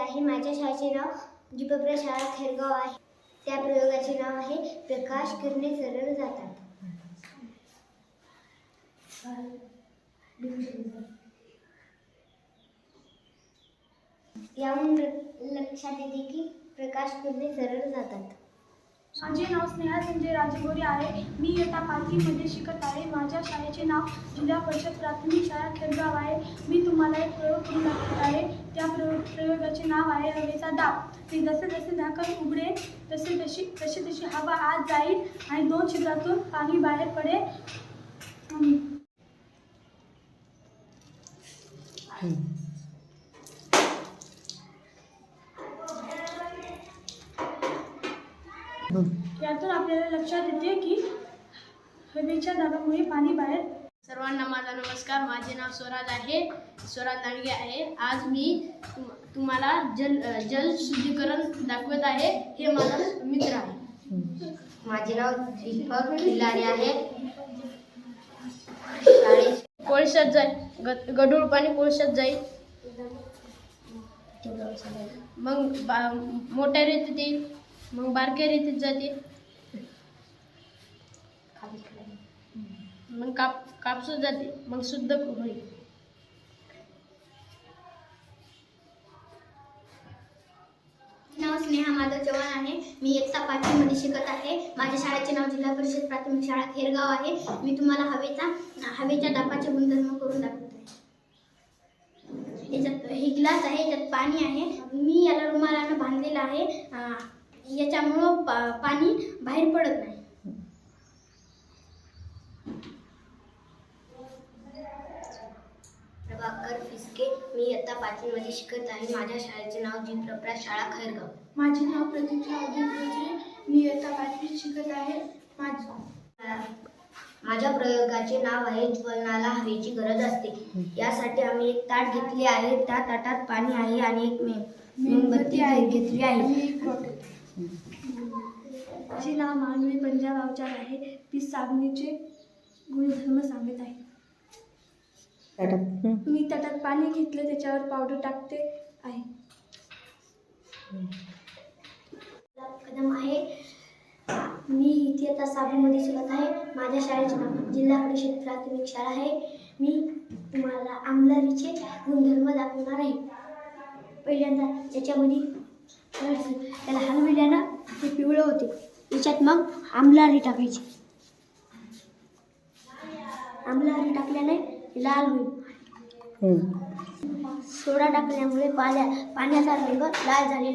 आहे. माझ्या शाळेचे नाव जी.प. शाळा खैरगाव आहे. त्या प्रयोगाचे नाव आहे प्रकाश किरणे सरळ जातात. यावरून लक्षात येते की प्रकाश किरणे सरळ जातात. माझे नाव स्नेहा संजय राजगोरे आहे. मी इयत्ता 5वी मध्ये शिकत आहे. माझ्या शाळेचे नाव जिल्हा परिषद प्राथमिक शाळा खैरगाव आहे. मी तुम्हाला एक प्रयोग करून दाखवत आहे. त्या प्रयोगाचे नाव आहे हवेचा दाब. ते जसे जसे झाकण उघडेल तशी हवा आत जाईल आणि 2 छिद्रातून पाणी बाहेर पडेल. यातून आपल्याला लक्षात येते की हवेच्या दाबामुळे पाणी बाहेर. सर्वांना माझा नमस्कार. माझे नाव स्वराज दांडगे आहे. आज मी तुम्हाला जल शुद्धीकरण दाखवत आहे. हे माझा मित्र आहे. माझे नाव दीपक खिल्लारे आहे. कोळशात जाईल, गढूळ पाणी कोळशात जाईल, मग मोठ्या रेतीत येईल, मग बारक्या रेतीत जाते, मग कापसून जाते, मग शुद्ध होईल. नाव स्नेहा माधव चव्हाण आहे. मी इयत्ता 5वी मध्ये शिकत आहे. माझ्या शाळेचे नाव जिल्हा परिषद प्राथमिक शाळा खैरगाव आहे. मी तुम्हाला हवेच्या दाबाचे गुणधर्म करून दाखवत आहे. याच्यात हे ग्लास आहे, याच्यात पाणी आहे. मी याला रुमालानं बांधलेलं आहे. याच्यामुळं पाणी बाहेर पडत नाही. प्रभाकर फिसके. मी इयत्ता 5वी मध्ये शिकत आहे. माझ्या शाळेचे नाव जी.प. शाळा खैरगाव. माझे नाव प्रतीक्षा अजित. मी इयत्ता 5वी शिकत आहे. माझ्या प्रयोगाचे नाव आहे ज्वलनाला हवेची गरज असते. यासाठी आम्ही एक ताट घेतले आहे. त्या ताटात पाणी आहे आणि एक मेणबत्ती घेतली आहे. माझे नाव मानवी पंजाब अवचार आहे. ती साबणीचे गुणधर्म सांगत आहे. मी ताटात पाणी घेतले, त्याच्यावर पावडर टाकते आहे. कदम आहे. मी इयत्ता 6वी मध्ये शिकत आहे. माझ्या शाळेचे नाव जिल्हा परिषद प्राथमिक शाळा आहे. मी तुम्हाला आमलारीचे गुणधर्म दाखवणार आहे. पहिल्यांदा त्याच्यामध्ये त्याला हलविल्यानं ते पिवळं होते. त्याच्यात मग आमलारी टाकायची. आमलारी टाकल्याने लाल होईल. सोडा टाकल्यामुळे पाण्याचा रंग लाल झालेला.